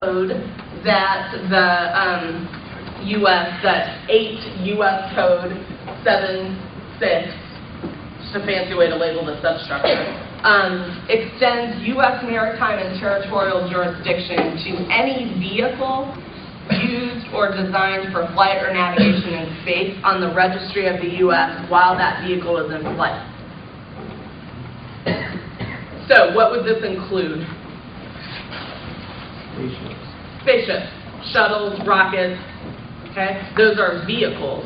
code that the U.S., that 8 U.S. Code 76, just a fancy way to label the substructure, extends U.S. maritime and territorial jurisdiction to any vehicle used or designed for flight or navigation in space on the registry of the U.S. while that vehicle is in flight. So what would this include? Spaceships, shuttles, rockets, okay? Those are vehicles.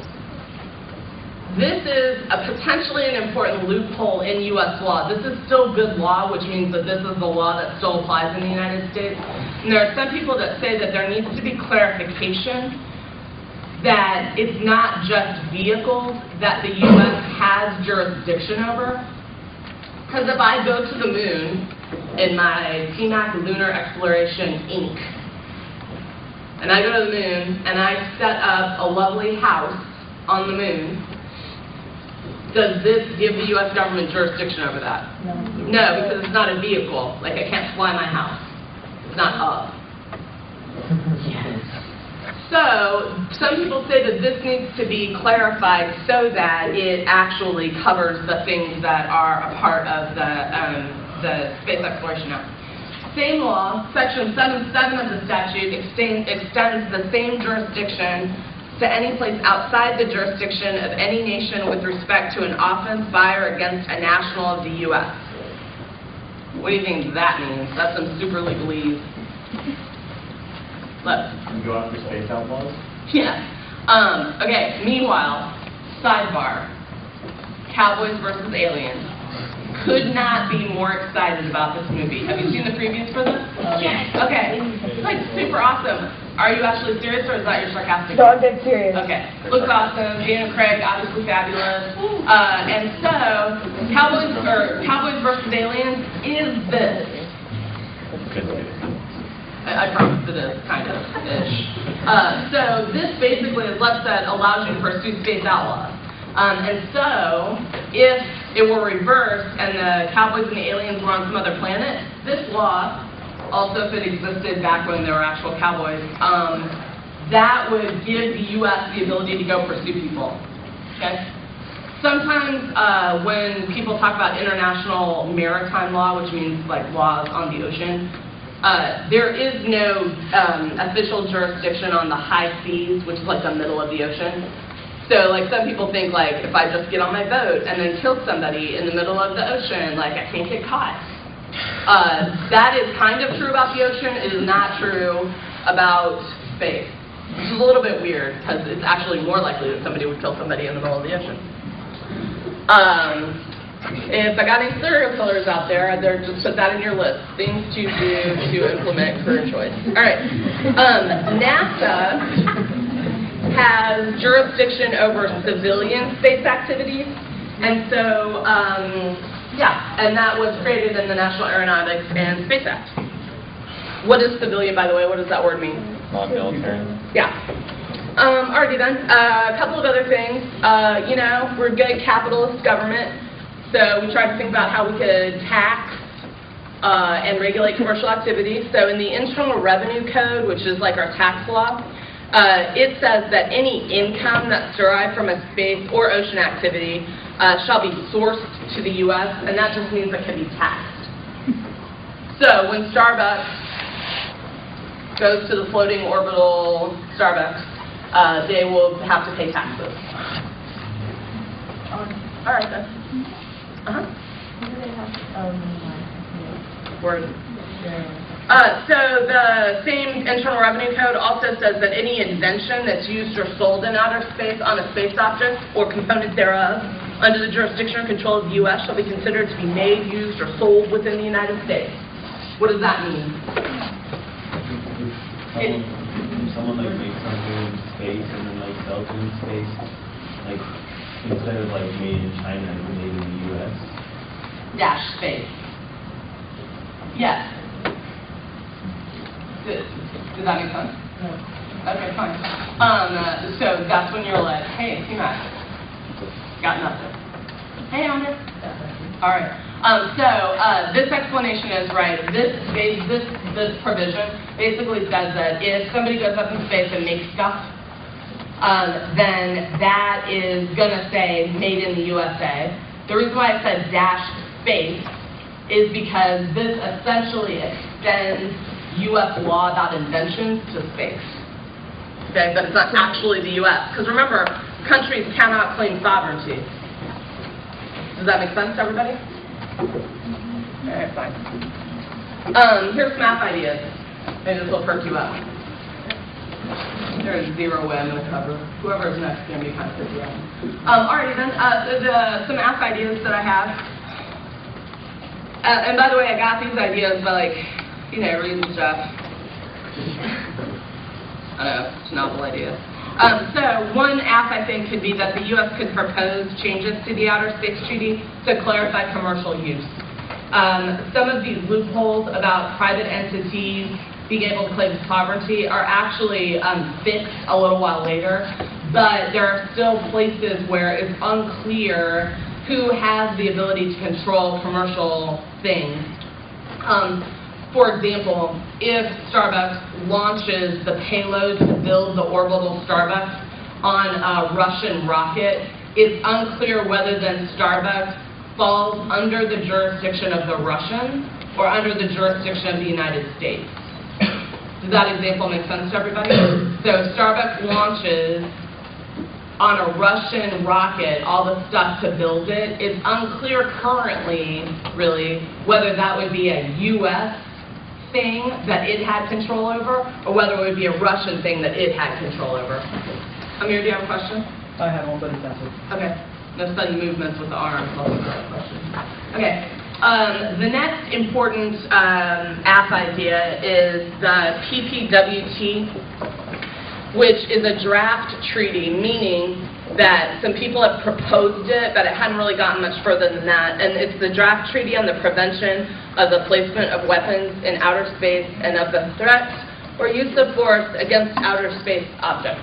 This is potentially an important loophole in U.S. law. This is still good law, which means that this is the law that still applies in the United States. And there are some people that say that there needs to be clarification that it's not just vehicles that the U.S. has jurisdiction over. Because if I go to the moon in my TMAC Lunar Exploration Inc., and I go to the moon and I set up a lovely house on the moon, does this give the U.S. government jurisdiction over that? No. No, because it's not a vehicle. Like, I can't fly my house. It's not up. Yes. So, some people say that this needs to be clarified so that it actually covers the things that are a part of the Space Exploration Act. Same law, Section 7.7 of the statute extends the same jurisdiction to any place outside the jurisdiction of any nation with respect to an offense by or against a national of the U.S. What do you think that means? That's some super legalese. Look. You go after space outlaws? Yeah. Okay, meanwhile, sidebar. Cowboys versus Aliens. Could not be more excited about this movie. Have you seen the previews for this? Yes. Okay. It's like super awesome. Are you actually serious, or is that your sarcastic? No, I'm dead serious. Okay. Looks awesome. Daniel Craig, obviously fabulous. And so, Cowboys versus Aliens is this. I promise it is, kind of, ish. So this basically, as Lev said, allows you to pursue space outlaws. And so, if it were reversed and the Cowboys and the Aliens were on some other planet, this law, also if it existed back when there were actual cowboys, that would give the U.S. the ability to go pursue people. Okay? Sometimes when people talk about international maritime law, which means like laws on the ocean, there is no official jurisdiction on the high seas, which is like the middle of the ocean. So, like, some people think, like, if I just get on my boat and then kill somebody in the middle of the ocean, like, I can't get caught. That is kind of true about the ocean. It is not true about space. Which is a little bit weird, because it's actually more likely that somebody would kill somebody in the middle of the ocean. If I got any serial killers out there, just put that in your list. Things to do to implement career choice. All right. NASA has jurisdiction over civilian space activities, and so, yeah, and that was created in the National Aeronautics and Space Act. What is civilian, by the way? What does that word mean? Non-military. Yeah. Already done. A couple of other things. You know, we're a good capitalist government, so we try to think about how we could tax and regulate commercial activities. So in the Internal Revenue Code, which is like our tax law, it says that any income that's derived from a space or ocean activity shall be sourced to the U.S., and that just means it can be taxed. So when Starbucks goes to the floating orbital Starbucks, they will have to pay taxes. All right, then. Word. So the same Internal Revenue Code also says that any invention that's used or sold in outer space on a space object or component thereof under the jurisdiction or control of the U.S. shall be considered to be made, used, or sold within the United States. What does that mean? Someone like makes something in space and then like sells it in space, like instead of like made in China, it's made in the U.S. Dash space. Yes. Did that make sense? No. Okay, fine. So that's when you're like, hey, T-Mac, got nothing. Hey, Andre. All right. This explanation is right. This provision basically says that if somebody goes up in space and makes stuff, then that is going to say made in the USA. The reason why I said dash space is because this essentially extends U.S. law about inventions to space. Okay, but it's not actually the U.S. Because remember, countries cannot claim sovereignty. Does that make sense to everybody? All right, fine. Here's some math ideas. Maybe this will perk you up. There's zero way I'm going to cover. Whoever's next is going to be kind of pissy off. Alrighty then, some math ideas that I have. And by the way, I got these ideas by reading stuff. I don't know, it's novel ideas. So one app I think could be that the U.S. could propose changes to the Outer Space Treaty to clarify commercial use. Some of these loopholes about private entities being able to claim sovereignty are actually fixed a little while later, but there are still places where it's unclear who has the ability to control commercial things. For example, if Starbucks launches the payload to build the orbital Starbucks on a Russian rocket, it's unclear whether then Starbucks falls under the jurisdiction of the Russians or under the jurisdiction of the United States. Does that example make sense to everybody? So Starbucks launches on a Russian rocket all the stuff to build it. It's unclear currently, really, whether that would be a U.S. thing that it had control over, or whether it would be a Russian thing that it had control over. Amir, do you have a question? I have one, but it's answered. Okay. No sudden movements with the arms. I'll look at that question. Okay. The next important app idea is the PPWT, which is a draft treaty, meaning that some people have proposed it, but it hadn't really gotten much further than that. And it's the draft treaty on the prevention of the placement of weapons in outer space and of the threat or use of force against outer space objects.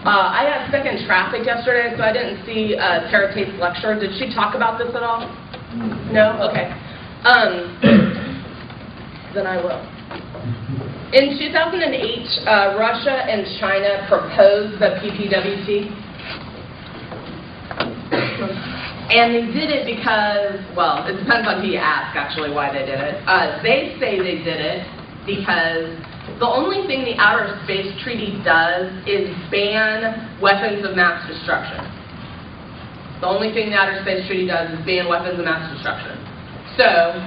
I got stuck in traffic yesterday, so I didn't see Tara Tate's lecture. Did she talk about this at all? No? Okay. Then I will. In 2008, Russia and China proposed the PPWT. And they did it because, well, it depends on who you ask, actually, why they did it. They say they did it because the only thing the Outer Space Treaty does is ban weapons of mass destruction. The only thing the Outer Space Treaty does is ban weapons of mass destruction. So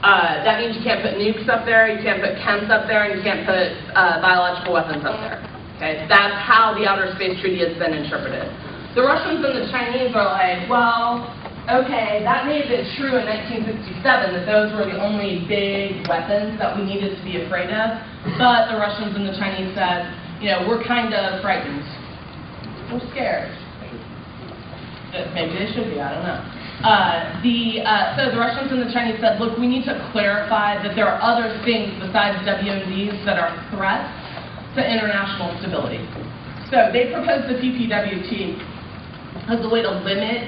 that means you can't put nukes up there, you can't put chems up there, and you can't put biological weapons up there. Okay? That's how the Outer Space Treaty has been interpreted. The Russians and the Chinese are like, well, okay, that may have been true in 1967, that those were the only big weapons that we needed to be afraid of, but the Russians and the Chinese said, you know, we're kind of frightened. We're scared. Maybe they should be, I don't know. So the Russians and the Chinese said, look, we need to clarify that there are other things besides WMDs that are threats to international stability. So they proposed the PPWT as a way to limit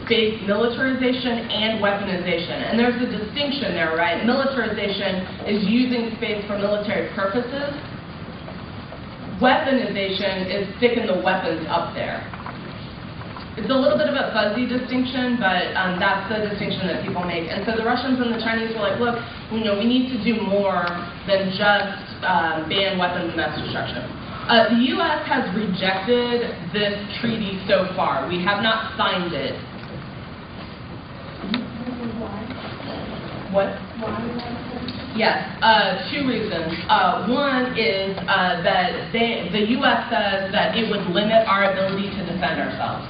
space militarization and weaponization. And there's a distinction there, right? Militarization is using space for military purposes. Weaponization is sticking the weapons up there. It's a little bit of a fuzzy distinction, but that's the distinction that people make. And so the Russians and the Chinese were like, look, you know, we need to do more than just ban weapons of mass destruction. The U.S. has rejected this treaty so far. We have not signed it. What? Yes, two reasons. One is that the U.S. says that it would limit our ability to defend ourselves.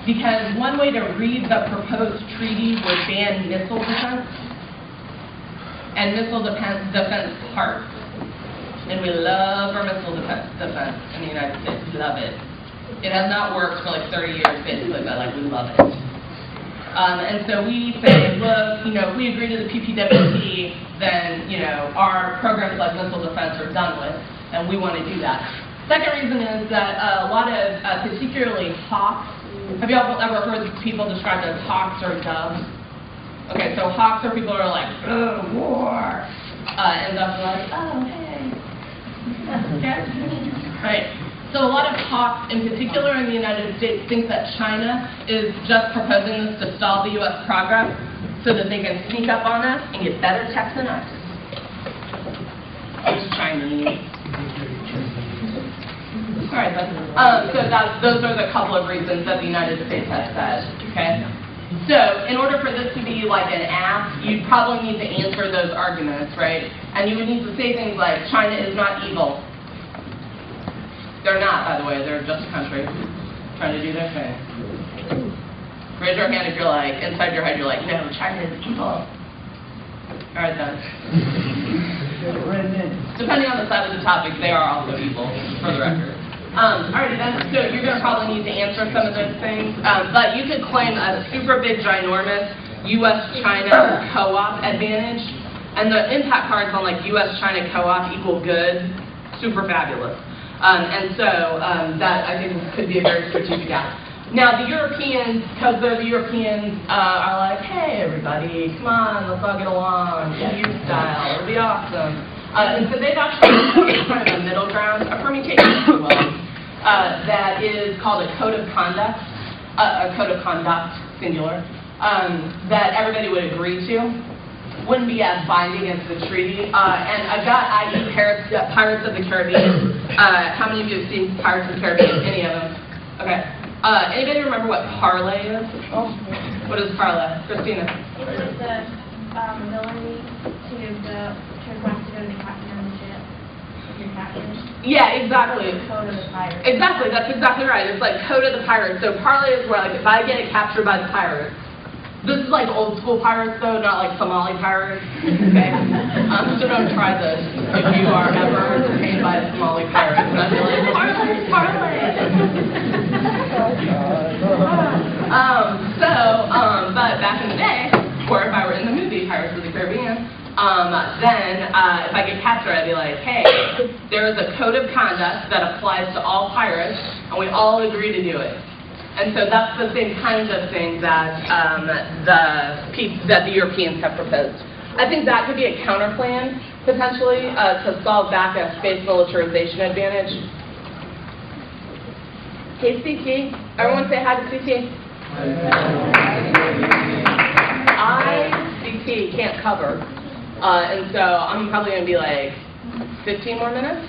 Because one way to read the proposed treaty would ban missile defense and missile defense parts. And we love our missile defense in the United States. We love it. It has not worked for like 30 years, basically, but like we love it. And so we say, look, you know, if we agree to the PPWT, then, you know, our programs like missile defense are done with, and we want to do that. Second reason is that a lot of, particularly hawks, have you ever heard people described as hawks or doves? Okay, so hawks are people who are like, oh, war. And ducks are like, oh, hey. Okay? Right. So a lot of hawks, in particular in the United States, think that China is just proposing this to stall the U.S. progress so that they can sneak up on us and get better tech than us. It's Chinese. All right, those are the couple of reasons that the United States has said, okay? So in order for this to be like an app, you'd probably need to answer those arguments, right? And you would need to say things like, China is not evil. They're not, by the way. They're just a country trying to do their thing. Raise your hand if you're like, inside your head, you're like, no, China is evil. All right, then. Depending on the side of the topic, they are also evil, for the record. All right, then, so you're going to probably need to answer some of those things. But you could claim a super big, ginormous U.S.-China co-op advantage. And the impact cards on like U.S.-China co-op equal good, super fabulous. And so that, I think, could be a very strategic act. Now, the Europeans, because they're the Europeans, are like, hey, everybody, come on, let's all get along, EU style, it'll be awesome. And so they've actually kind of a middle ground, a permutation, if you will, that is called a code of conduct, singular, that everybody would agree to. Wouldn't be as binding as the treaty. And I've got IE Pirates of the Caribbean. How many of you have seen Pirates of the Caribbean? Any of them? Okay. Anybody remember what parlay is? Oh. What is parlay? Christina? It was the ability to request to go to the captain on the ship if you're captain. Yeah, exactly. Code of the pirates. Exactly, that's exactly right. It's like code of the pirates. So parlay is where, like, if I get captured by the pirates, this is like old school pirates though, not like Somali pirates. Okay? So don't try this if you are ever entertained by a Somali pirate. I'd be like, parlay, parlay. But back in the day, or if I were in the movie Pirates of the Caribbean, then if I get captured, I'd be like, hey, there is a code of conduct that applies to all pirates, and we all agree to do it. And so that's the same kind of thing that the Europeans have proposed. I think that could be a counterplan, potentially, to solve back a space militarization advantage. Hey, CT. Everyone say hi to CT. CT can't cover. And so I'm probably going to be like 15 more minutes.